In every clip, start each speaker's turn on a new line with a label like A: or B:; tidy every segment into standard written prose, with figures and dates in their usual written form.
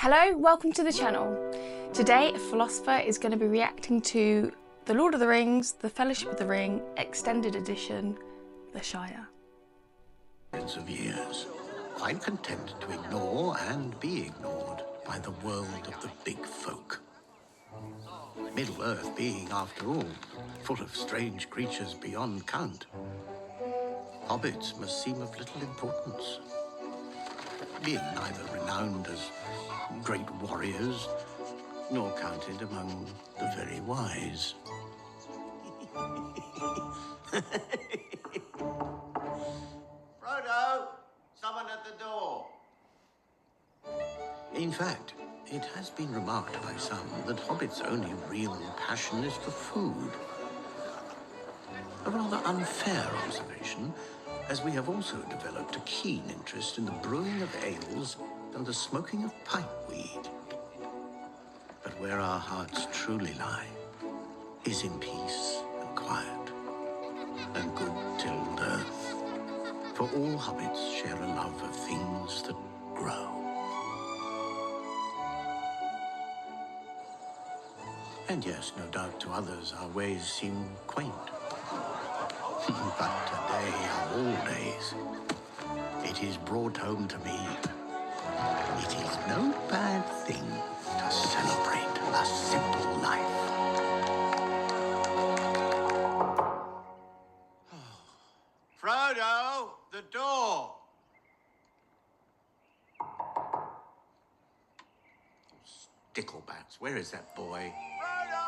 A: Hello, welcome to the channel. Today, Philosopher is going to be reacting to The Lord of the Rings, The Fellowship of the Ring, Extended Edition, The Shire.
B: Hundreds of years, I'm content to ignore and be ignored by the world of the big folk. Middle-earth being, after all, full of strange creatures beyond count. Hobbits must seem of little importance, being neither renowned as great warriors, nor counted among the very wise.
C: Frodo! Someone at the door.
B: In fact, it has been remarked by some that Hobbits' only real passion is for food. A rather unfair observation, as we have also developed a keen interest in the brewing of ales and the smoking of pipeweed. But where our hearts truly lie is in peace and quiet and good tilled earth. For all hobbits share a love of things that grow. And yes, no doubt to others our ways seem quaint. But today of all days, it is brought home to me. It is no bad thing to celebrate a simple life.
C: Frodo! The door!
B: Sticklebats, where is that boy?
C: Frodo!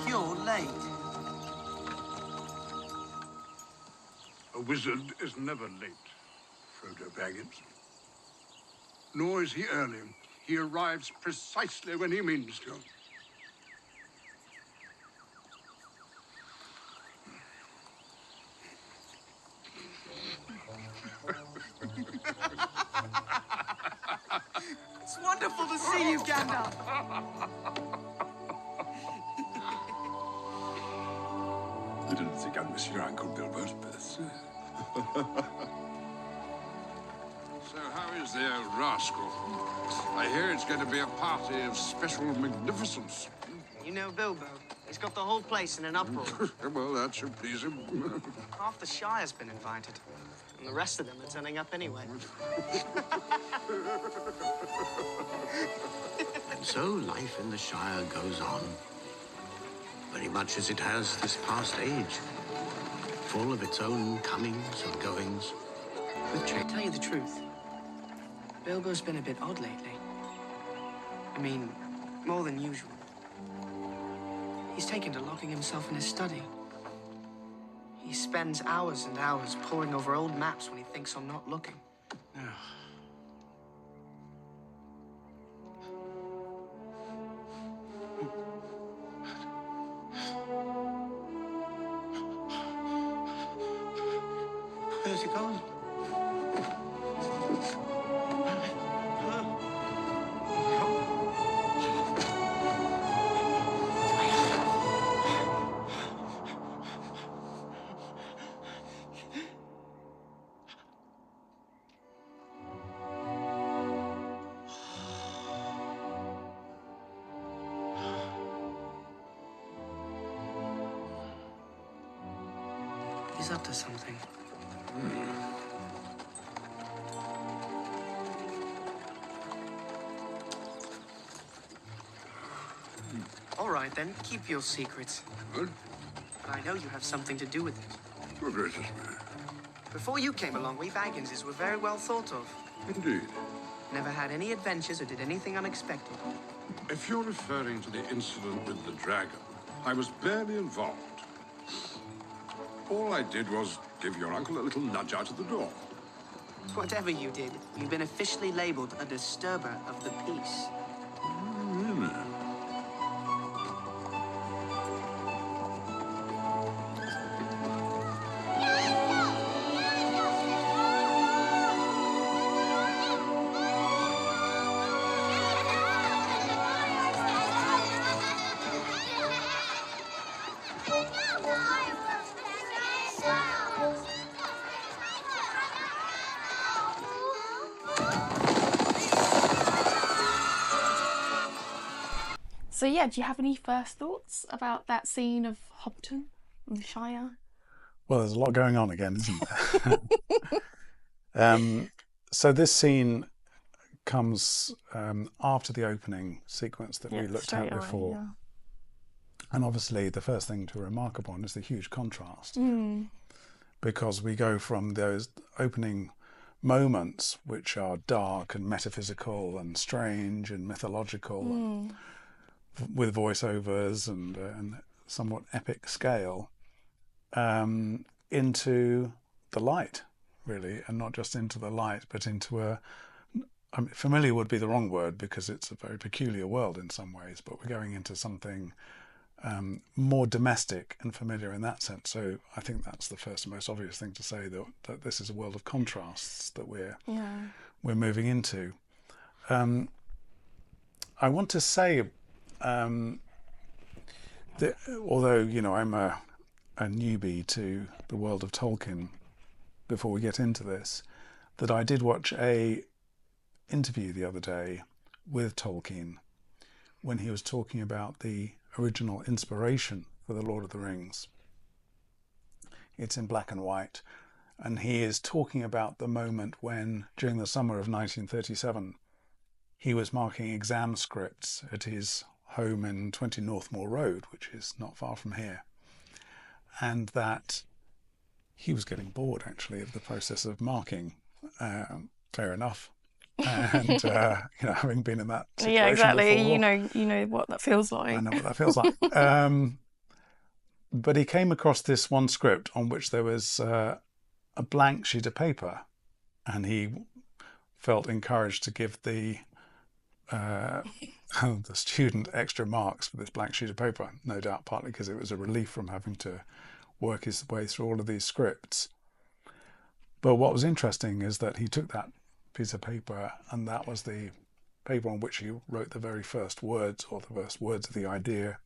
C: You're late.
D: A wizard is never late, Frodo Baggins. Nor is he early. He arrives precisely when he means to.
C: It's wonderful to see you, Gandalf.
D: I didn't think I'd miss your Uncle Bilbo's birthday. So how is the old rascal? I hear it's going to be a party of special magnificence.
E: You know Bilbo. He's got the whole place in an uproar.
D: Well, that should please him.
E: Half the Shire's been invited. And the rest of them are turning up anyway.
B: And so life in the Shire goes on, very much as it has this past age, full of its own comings and goings.
E: To tell you the truth, Bilbo's been a bit odd lately. I mean, more than usual. He's taken to locking himself in his study. He spends hours and hours poring over old maps when he thinks I'm not looking.
B: Where's he gone?
E: He's up to something. All right, then. Keep your secrets.
D: Good.
E: But I know you have something to do with it.
D: Your gracious man.
E: Before you came along, we Bagginses were very well thought of.
D: Indeed.
E: Never had any adventures or did anything unexpected.
D: If you're referring to the incident with the dragon, I was barely involved. All I did was Give your uncle a little nudge out of the door.
E: Whatever you did, you've been officially labelled a disturber of the peace.
D: Really?
A: So yeah, do you have any first thoughts about that scene of Hobbiton and the Shire?
F: Well, there's a lot going on again, isn't there? So this scene comes after the opening sequence that we looked at
A: straight away,
F: before.
A: yeah.
F: And obviously the first thing to remark upon is the huge contrast. Because we go from those opening moments, which are dark and metaphysical and strange and mythological, with voiceovers and somewhat epic scale, into the light, really, and not just into the light, but into I mean, familiar would be the wrong word because it's a very peculiar world in some ways, but we're going into something more domestic and familiar in that sense. So I think that's the first and most obvious thing to say, that this is a world of contrasts that we're moving into. I want to say that although, you know, I'm a newbie to the world of Tolkien, before we get into this, that I did watch a interview the other day with Tolkien when he was talking about the original inspiration for The Lord of the Rings. It's in black and white, and he is talking about the moment when, during the summer of 1937, he was marking exam scripts at his home in 20 Northmoor Road, which is not far from here, and that he was getting bored, actually, of the process of marking. Fair enough. And you know, having been in that situation
A: exactly.
F: before,
A: You know what that feels like.
F: I know what that feels like. But he came across this one script on which there was a blank sheet of paper, and he felt encouraged to give the student extra marks for this blank sheet of paper, no doubt partly because it was a relief from having to work his way through all of these scripts. But what was interesting is that he took that piece of paper, and that was the paper on which he wrote the very first words, or the first words of the idea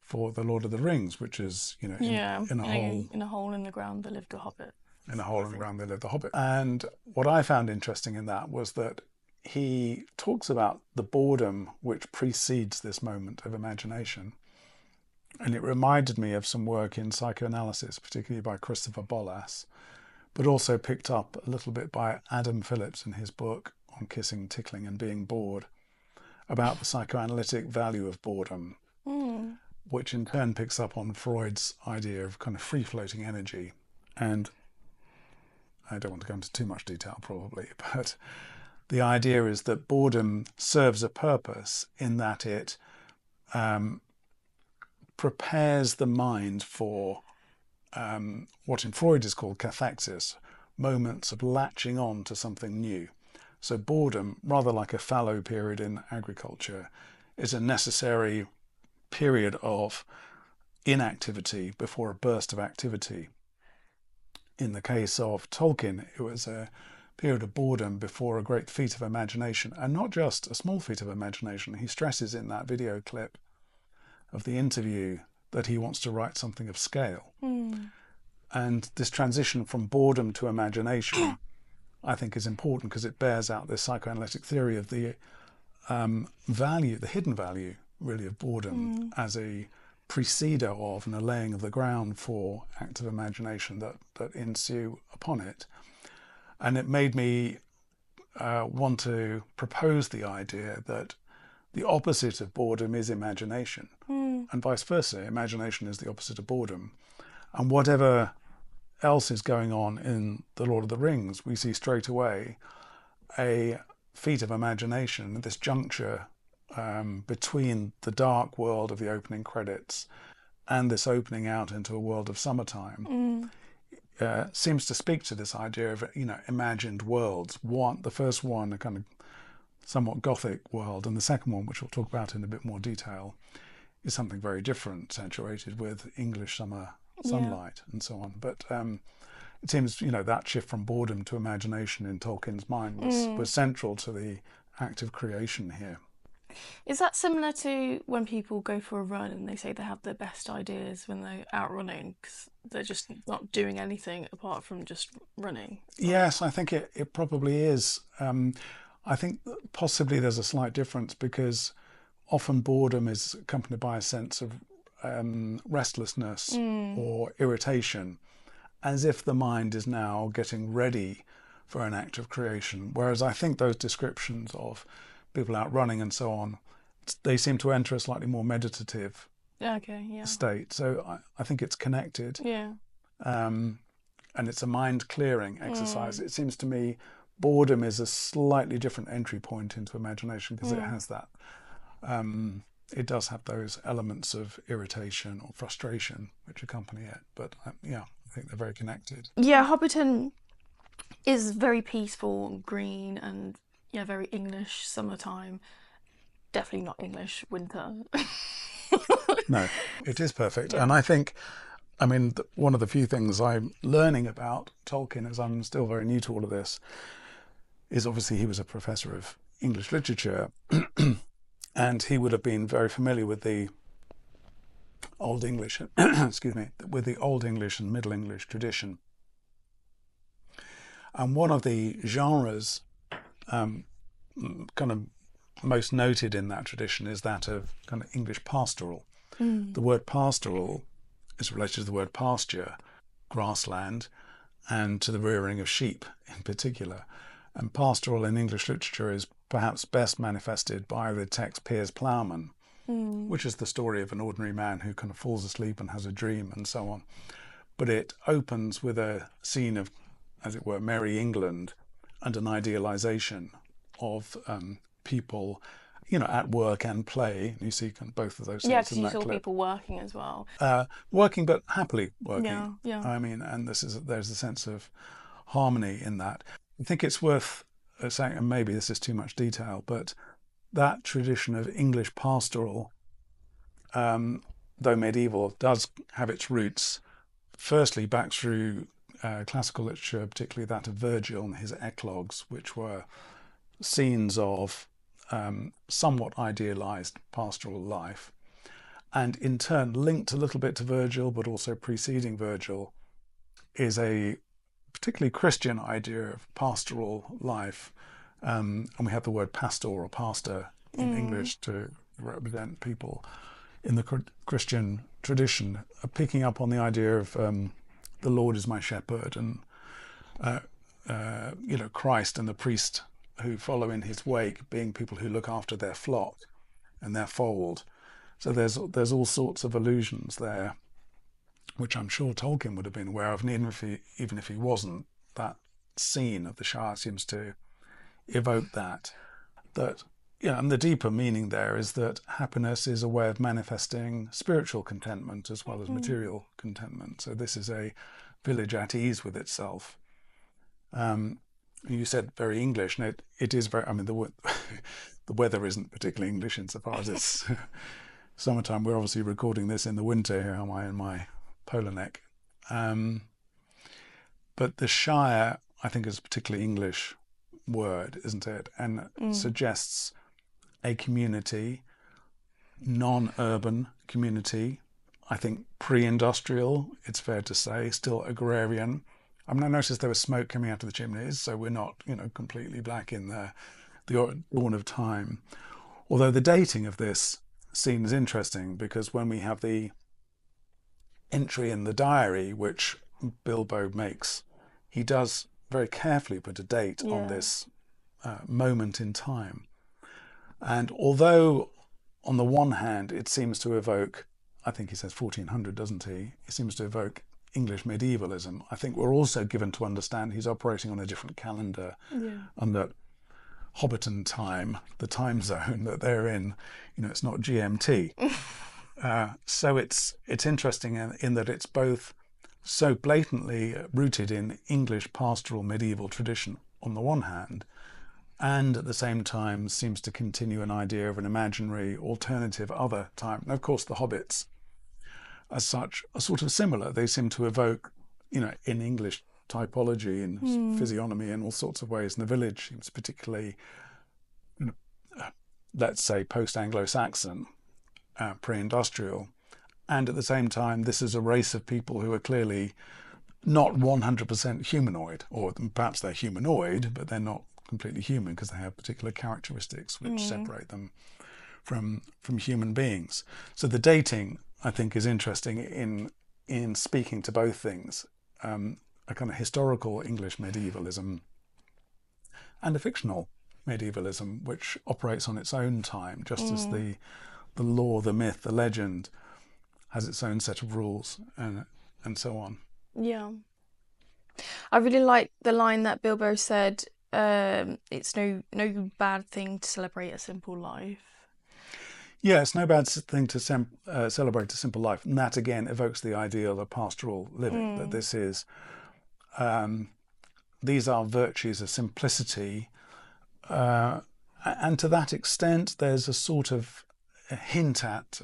F: for The Lord of the Rings, which is, you know, in a
A: hole in the ground there lived a hobbit.
F: In a hole in the ground there lived a hobbit. And what I found interesting in that was that he talks about the boredom which precedes this moment of imagination. And it reminded me of some work in psychoanalysis, particularly by Christopher Bollas, but also picked up a little bit by Adam Phillips in his book on kissing, tickling and being bored, about the psychoanalytic value of boredom, which in turn picks up on Freud's idea of kind of free-floating energy. And I don't want to go into too much detail probably, but the idea is that boredom serves a purpose in that it prepares the mind for what in Freud is called cathaxis, moments of latching on to something new. So boredom, rather like a fallow period in agriculture, is a necessary period of inactivity before a burst of activity. In the case of Tolkien, it was a period of boredom before a great feat of imagination, and not just a small feat of imagination. He stresses in that video clip of the interview that he wants to write something of scale. And this transition from boredom to imagination, I think, is important because it bears out this psychoanalytic theory of the value, the hidden value, really, of boredom as a preceder of and a laying of the ground for active imagination that ensue upon it. And it made me want to propose the idea that the opposite of boredom is imagination, and vice versa. Imagination is the opposite of boredom. And whatever else is going on in The Lord of the Rings, we see straight away a feat of imagination at this juncture between the dark world of the opening credits and this opening out into a world of summertime. seems to speak to this idea of, imagined worlds. The first one, a kind of somewhat Gothic world, and the second one, which we'll talk about in a bit more detail, is something very different, saturated with English summer sunlight and so on. But it seems, that shift from boredom to imagination in Tolkien's mind was central to the act of creation here.
A: Is that similar to when people go for a run and they say they have their best ideas when they're out running because they're just not doing anything apart from just running?
F: Yes, I think it probably is. I think possibly there's a slight difference because often boredom is accompanied by a sense of restlessness or irritation, as if the mind is now getting ready for an act of creation. Whereas I think those descriptions of people out running and so on, they seem to enter a slightly more meditative state. So I think it's connected.
A: Yeah.
F: And it's a mind clearing exercise. It seems to me boredom is a slightly different entry point into imagination because it has that. It does have those elements of irritation or frustration which accompany it. But I think they're very connected.
A: Yeah, Hobbiton is very peaceful and green and very English summertime. Definitely not English winter.
F: No, it is perfect. And I think, one of the few things I'm learning about Tolkien, as I'm still very new to all of this, is obviously he was a professor of English literature and he would have been very familiar with the Old English, with the Old English and Middle English tradition. And one of the genres kind of most noted in that tradition is that of kind of English pastoral. The word pastoral is related to the word pasture, grassland, and to the rearing of sheep in particular. And pastoral in English literature is perhaps best manifested by the text Piers Plowman, which is the story of an ordinary man who kind of falls asleep and has a dream and so on. But it opens with a scene of, as it were, merry England and an idealization of people, at work and play. You see kind of both of those things.
A: Yeah, because you saw people working as well.
F: Working, but happily working.
A: Yeah.
F: And there's a sense of harmony in that. I think it's worth saying, and maybe this is too much detail, but that tradition of English pastoral, though medieval, does have its roots, firstly, back through classical literature, particularly that of Virgil and his eclogues, which were scenes of somewhat idealized pastoral life, and in turn linked a little bit to Virgil, but also preceding Virgil, is a particularly Christian idea of pastoral life. And we have the word pastor or pastor in English to represent people in the Christian tradition, picking up on the idea of the Lord is my shepherd, and Christ and the priest who follow in his wake being people who look after their flock and their fold. So there's all sorts of allusions there, which I'm sure Tolkien would have been aware of, and even if he wasn't, that scene of the Shire seems to evoke that. And the deeper meaning there is that happiness is a way of manifesting spiritual contentment as well as material contentment. So this is a village at ease with itself. You said very English, and it is very. The weather isn't particularly English insofar as it's summertime. We're obviously recording this in the winter. Here am I in my polar neck. But the Shire, I think, is a particularly English word, isn't it? And suggests a community, non-urban community. I think pre-industrial, it's fair to say, still agrarian. I noticed there was smoke coming out of the chimneys, so we're not, completely black in the dawn of time. Although the dating of this scene is interesting, because when we have the entry in the diary, which Bilbo makes, he does very carefully put a date on this moment in time. And although on the one hand it seems to evoke, I think he says 1400, doesn't he? It seems to evoke English medievalism. I think we're also given to understand he's operating on a different calendar under Hobbiton time, the time zone that they're in. It's not GMT. So it's interesting in that it's both so blatantly rooted in English pastoral medieval tradition on the one hand, and at the same time seems to continue an idea of an imaginary alternative other time. And of course the hobbits as such are sort of similar. They seem to evoke, in English typology and physiognomy in all sorts of ways, and the village seems particularly, let's say, post-Anglo-Saxon, pre-industrial. And at the same time, this is a race of people who are clearly not 100% humanoid, or perhaps they're humanoid, but they're not completely human because they have particular characteristics which separate them from human beings. So the dating, I think, is interesting in speaking to both things, a kind of historical English medievalism and a fictional medievalism which operates on its own time, just as the lore, the myth, the legend has its own set of rules and so on.
A: Yeah. I really like the line that Bilbo said, it's no bad thing to celebrate a simple life.
F: Yeah, it's no bad thing to celebrate a simple life. And that, again, evokes the ideal of pastoral living, that this is, these are virtues of simplicity. And to that extent, there's a sort of a hint at,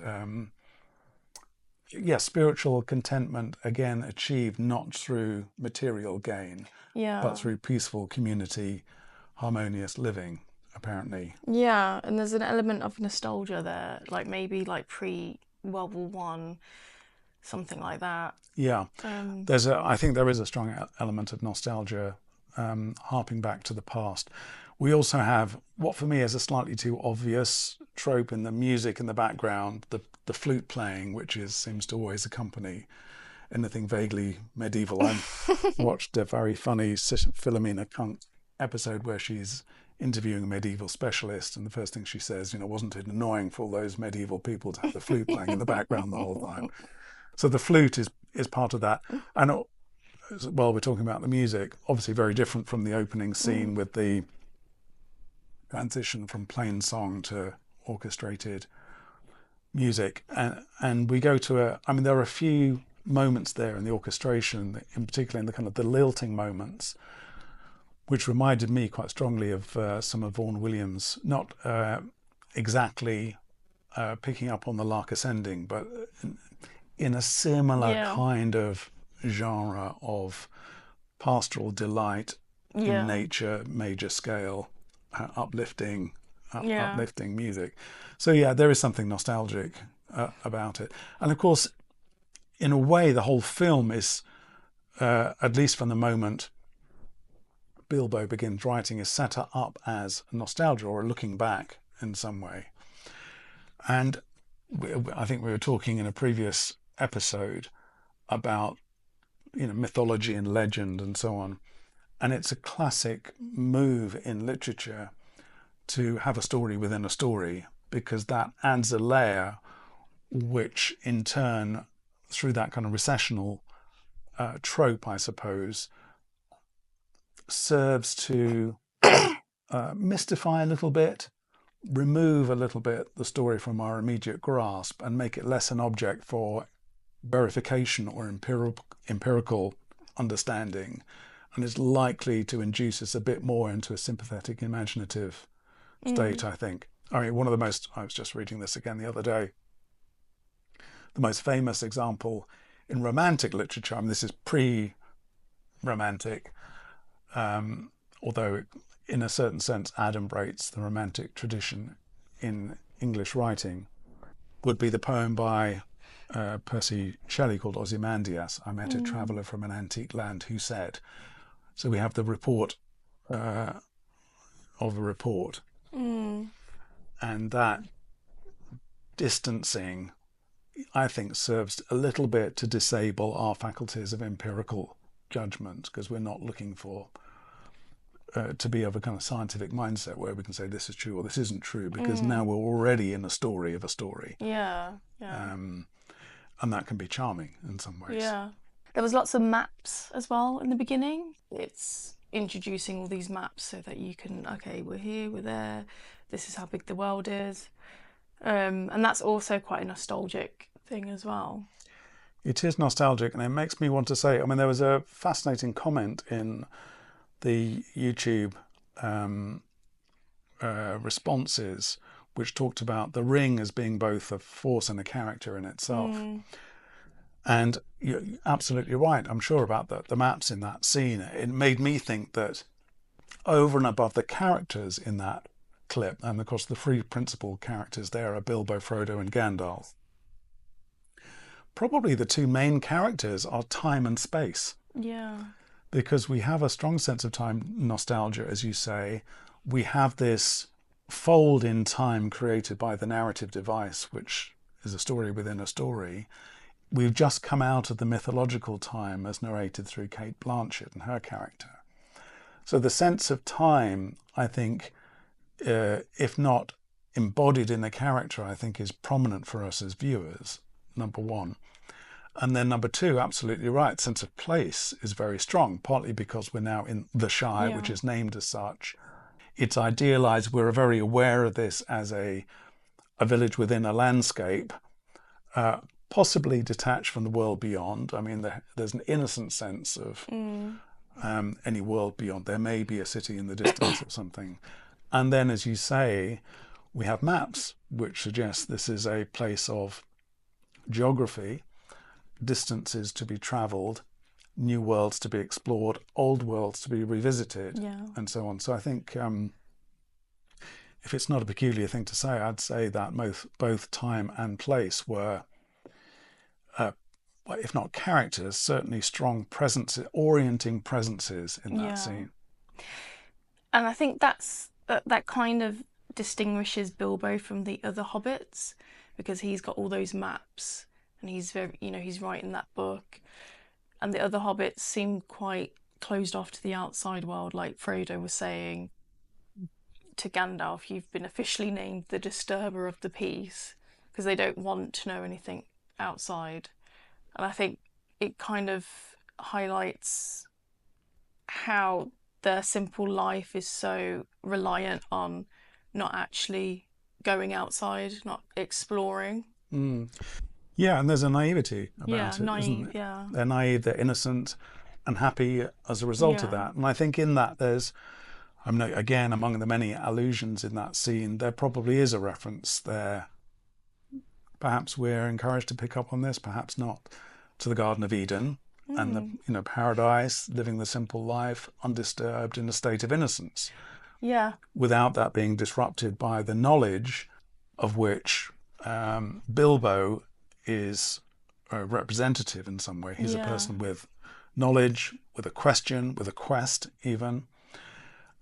F: spiritual contentment, again, achieved not through material gain, but through peaceful community, harmonious living, apparently.
A: Yeah, and there's an element of nostalgia there, like maybe like pre-World War One, something like that.
F: Yeah, I think there is a strong element of nostalgia, harping back to the past. We also have what for me is a slightly too obvious trope in the music in the background, the flute playing, which seems to always accompany anything vaguely medieval. I watched a very funny Philomena Kunk episode where she's interviewing a medieval specialist, and the first thing she says, wasn't it annoying for all those medieval people to have the flute playing in the background the whole time? So the flute is part of that. And while we're talking about the music, obviously very different from the opening scene with the transition from plain song to orchestrated music. And we go to there are a few moments there in the orchestration, in particular in the kind of the lilting moments, which reminded me quite strongly of some of Vaughan Williams, not exactly picking up on the lark ascending, but in a similar kind of genre of pastoral delight in nature, major scale, uplifting music. So there is something nostalgic about it. And of course, in a way, the whole film is, at least from the moment Bilbo begins writing, is set up as nostalgia or looking back in some way. And I think we were talking in a previous episode about mythology and legend and so on, and it's a classic move in literature to have a story within a story, because that adds a layer which in turn, through that kind of recessional trope, I suppose, serves to mystify a little bit, remove a little bit the story from our immediate grasp, and make it less an object for verification or empirical understanding, and is likely to induce us a bit more into a sympathetic, imaginative state, I think. I was just reading this again the other day, the most famous example in romantic literature, this is pre-romantic, although in a certain sense adumbrates the romantic tradition in English writing, would be the poem by Percy Shelley called Ozymandias. I met a traveller from an antique land who said. So we have the report of a report, and that distancing, I think, serves a little bit to disable our faculties of empirical judgment, because we're not looking for to be of a kind of scientific mindset where we can say this is true or this isn't true, because now we're already in a story of a story. And that can be charming in some ways.
A: Yeah. There was lots of maps as well in the beginning. It's introducing all these maps so that you can, okay, we're here, we're there, this is how big the world is. And that's also quite a nostalgic thing as well.
F: It is nostalgic, and it makes me want to say, I mean, there was a fascinating comment in the YouTube responses which talked about the ring as being both a force and a character in itself. And you're absolutely right, I'm sure, about the maps in that scene. It made me think that over and above the characters in that clip, and of course the three principal characters there are Bilbo, Frodo and Gandalf, probably the two main characters are time and space.
A: Yeah.
F: Because we have a strong sense of time nostalgia, as you say. We have this fold in time created by the narrative device, which is a story within a story. We've just come out of the mythological time as narrated through Kate Blanchett and her character. So the sense of time, I think, if not embodied in the character, I think is prominent for us as viewers, number one. And then number two, absolutely right, sense of place is very strong, partly because we're now in the Shire, which is named as such. It's idealised, we're very aware of this as a village within a landscape, possibly detached from the world beyond. I mean, there's an innocent sense of any world beyond. There may be a city in the distance or something. And then, as you say, we have maps which suggest this is a place of geography, distances to be travelled, new worlds to be explored, old worlds to be revisited, and so on. So I think if it's not a peculiar thing to say, I'd say that both time and place were, if not characters, certainly strong presences, orienting presences in that scene.
A: And I think that kind of distinguishes Bilbo from the other hobbits, because he's got all those maps and he's very, he's writing that book, and the other hobbits seem quite closed off to the outside world. Like Frodo was saying to Gandalf, you've been officially named the disturber of the peace, because they don't want to know anything outside. And I think it kind of highlights how their simple life is so reliant on not actually going outside, not exploring.
F: Yeah, and there's a naivety about it,
A: naive,
F: isn't it?
A: yeah.
F: They're naive, they're innocent and happy as a result of that. And I think in that there's, again, among the many allusions in that scene, there probably is a reference there. Perhaps we're encouraged to pick up on this, perhaps not, to the Garden of Eden and the paradise, living the simple life, undisturbed in a state of innocence.
A: Yeah.
F: Without that being disrupted by the knowledge of which Bilbo is a representative in some way. He's a person with knowledge, with a question, with a quest even.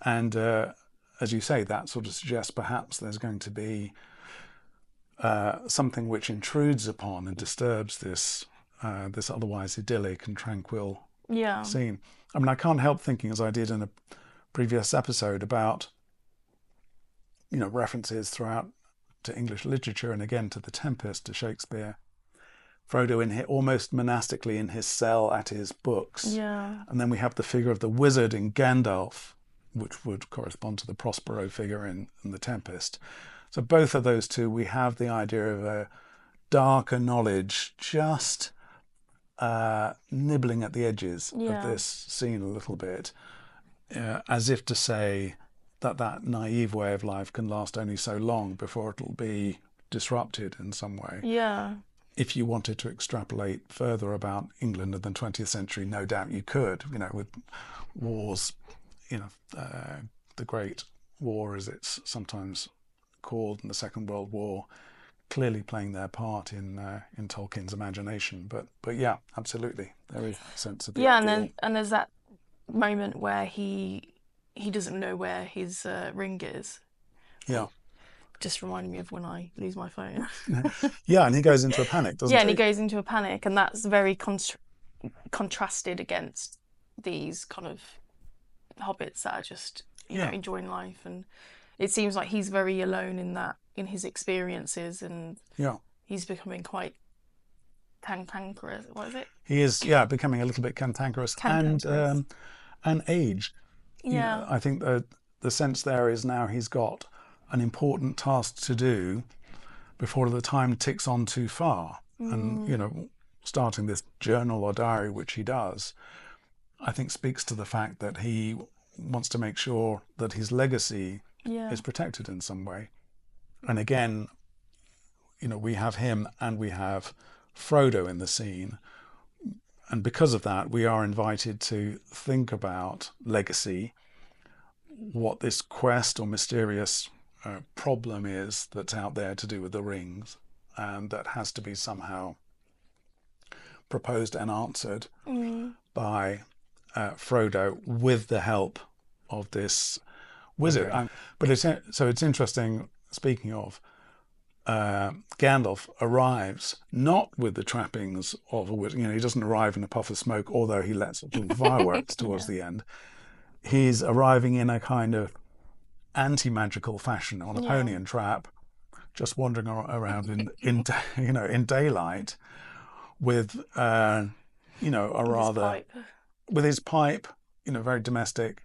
F: And as you say, that sort of suggests perhaps there's going to be something which intrudes upon and disturbs this otherwise idyllic and tranquil scene. I mean, I can't help thinking, as I did in a previous episode, about references throughout to English literature and again to The Tempest, to Shakespeare. Frodo almost monastically in his cell at his books. Yeah. And then we have the figure of the wizard in Gandalf, which would correspond to the Prospero figure in The Tempest. So both of those two, we have the idea of a darker knowledge just nibbling at the edges of this scene a little bit, as if to say that naive way of life can last only so long before it'll be disrupted in some way. Yeah. If you wanted to extrapolate further about England in the 20th century, no doubt you could, with wars, the Great War, as it's sometimes called, in the Second World War, clearly playing their part in Tolkien's imagination. But yeah, absolutely, there is a sense of the ideal.
A: And there's that moment where he doesn't know where his ring is. Yeah. Just reminded me of when I lose my phone.
F: Yeah, and he goes into a panic, doesn't he?
A: Yeah, and he goes into a panic, and that's very contrasted against these kind of hobbits that are just enjoying life. And it seems like he's very alone in his experiences, and he's becoming quite cantankerous. What is it?
F: He is, becoming a little bit cantankerous. And aged. Yeah. I think the sense there is now he's got an important task to do before the time ticks on too far. And, starting this journal or diary, which he does, I think speaks to the fact that he wants to make sure that his legacy
A: Yeah.
F: is protected in some way. And again, we have him and we have Frodo in the scene. And because of that, we are invited to think about legacy, what this quest or mysterious problem is that's out there to do with the rings, and that has to be somehow proposed and answered by Frodo with the help of this wizard.
G: Okay.
F: But it's interesting, speaking of, Gandalf arrives not with the trappings of a wizard. He doesn't arrive in a puff of smoke, although he lets off fireworks towards the end. He's arriving in a kind of anti-magical fashion on a pony and trap, just wandering around in daylight with a rather with his pipe, very domestic,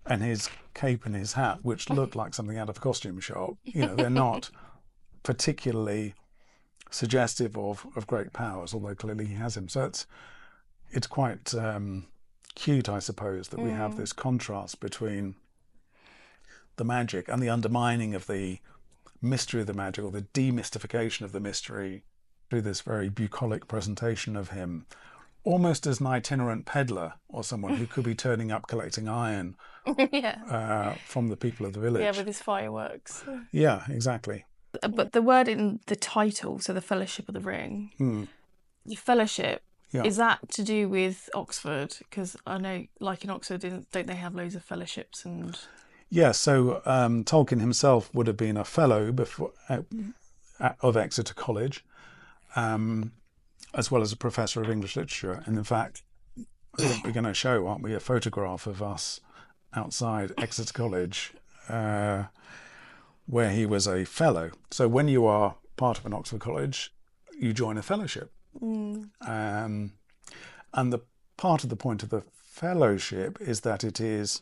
F: and his cape and his hat, which look like something out of a costume shop. They're not particularly suggestive of great powers, although clearly he has him. So it's quite cute, I suppose, that we have this contrast between the magic and the undermining of the mystery of the magic, or the demystification of the mystery, through this very bucolic presentation of him almost as an itinerant peddler, or someone who could be turning up collecting iron from the people of the village.
A: Yeah, with his fireworks.
F: Yeah, exactly.
A: But the word in the title, so the Fellowship of the Ring, the fellowship, is that to do with Oxford? Because I know, like in Oxford, don't they have loads of fellowships and...
F: Yeah, so Tolkien himself would have been a fellow before of Exeter College, as well as a professor of English literature. And in fact, I think we're going to show, aren't we, a photograph of us outside Exeter College, where he was a fellow. So when you are part of an Oxford college, you join a fellowship. And the part of the point of the fellowship is that it is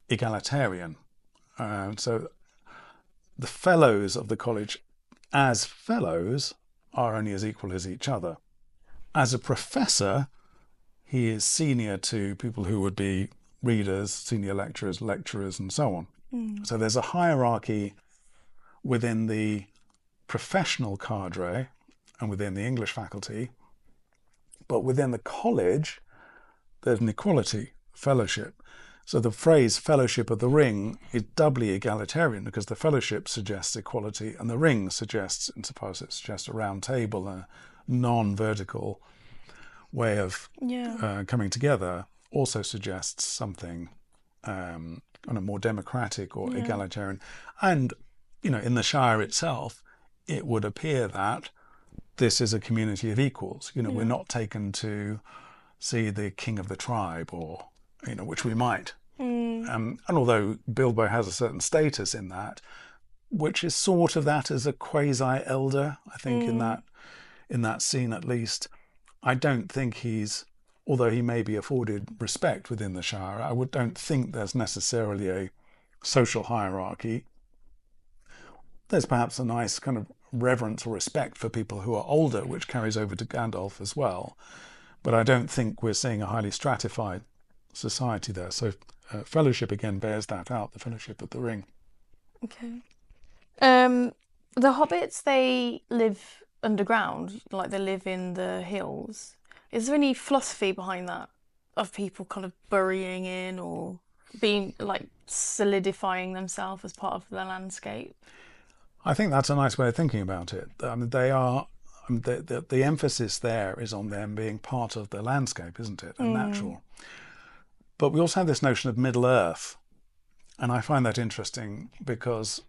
F: egalitarian. So the fellows of the college as fellows are only as equal as each other. As a professor, he is senior to people who would be readers, senior lecturers, and so on. So there's a hierarchy within the professional cadre and within the English faculty, but within the college, there's an equality, fellowship. So the phrase Fellowship of the Ring is doubly egalitarian, because the fellowship suggests equality and the ring suggests, insofar as it suggests a round table, a non-vertical way of coming together, also suggests something kind of more democratic or egalitarian. And, in the Shire itself, it would appear that this is a community of equals. We're not taken to see the king of the tribe, or which we might. And although Bilbo has a certain status in that, which is sort of that as a quasi-elder, I think, in that scene at least, I don't think although he may be afforded respect within the Shire, don't think there's necessarily a social hierarchy. There's perhaps a nice kind of reverence or respect for people who are older, which carries over to Gandalf as well. But I don't think we're seeing a highly stratified society there. So fellowship again bears that out, the Fellowship of the Ring.
A: Okay. The hobbits, they live underground, like they live in the hills. Is there any philosophy behind that, of people kind of burying in or being like solidifying themselves as part of the landscape?
F: I think that's a nice way of thinking about it. They are the emphasis there is on them being part of the landscape, isn't it? And natural. But we also have this notion of Middle Earth, and I find that interesting, because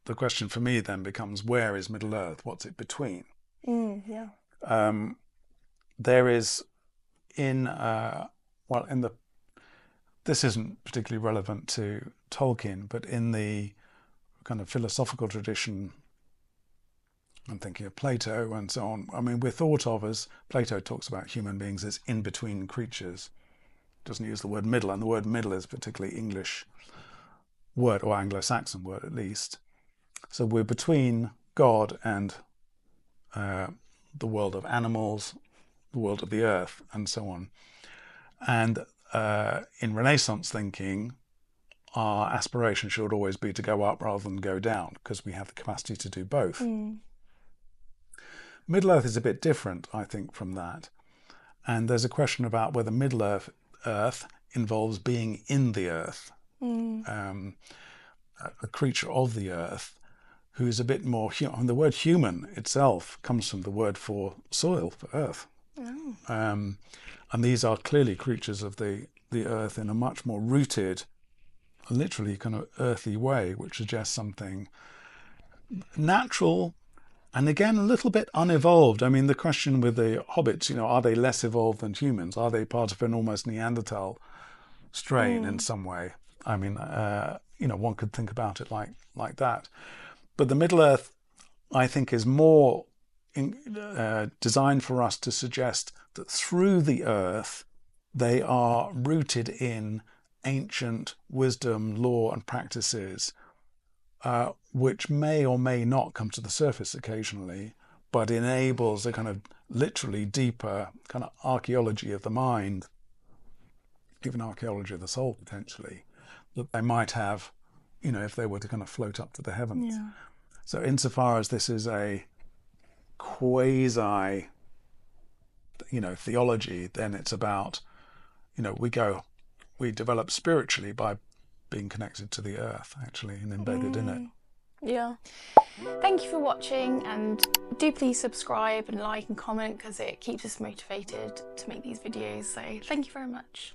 F: the question for me then becomes, where is Middle Earth? What's it between? There is this isn't particularly relevant to Tolkien, but in the kind of philosophical tradition, I'm thinking of Plato and so on. I mean, we're thought of as, Plato talks about human beings as in-between creatures. Doesn't use the word middle, and the word middle is a particularly English word, or Anglo-Saxon word at least. So we're between God and the world of animals, the world of the earth, and so on. And in Renaissance thinking, our aspiration should always be to go up rather than go down, because we have the capacity to do both. Middle-earth is a bit different, I think, from that. And there's a question about whether Middle-earth involves being in the earth, a creature of the earth, who is a bit more human. The word human itself comes from the word for soil, for earth. And these are clearly creatures of the earth in a much more rooted, literally kind of earthy way, which suggests something natural and again a little bit unevolved. I mean, the question with the hobbits, you know, are they less evolved than humans? Are they part of an almost Neanderthal strain in some way? I mean, you know, one could think about it like that. But the Middle Earth, I think, is more designed for us to suggest that through the earth they are rooted in ancient wisdom, law and practices, which may or may not come to the surface occasionally, but enables a kind of literally deeper kind of archaeology of the mind, even archaeology of the soul potentially, that they might have, you know, if they were to kind of float up to the heavens. So insofar as this is a quasi, you know, theology, then it's about, you know, we develop spiritually by being connected to the earth, actually, and embedded in it.
A: Yeah. Thank you for watching, and do please subscribe and like and comment, because it keeps us motivated to make these videos. So thank you very much.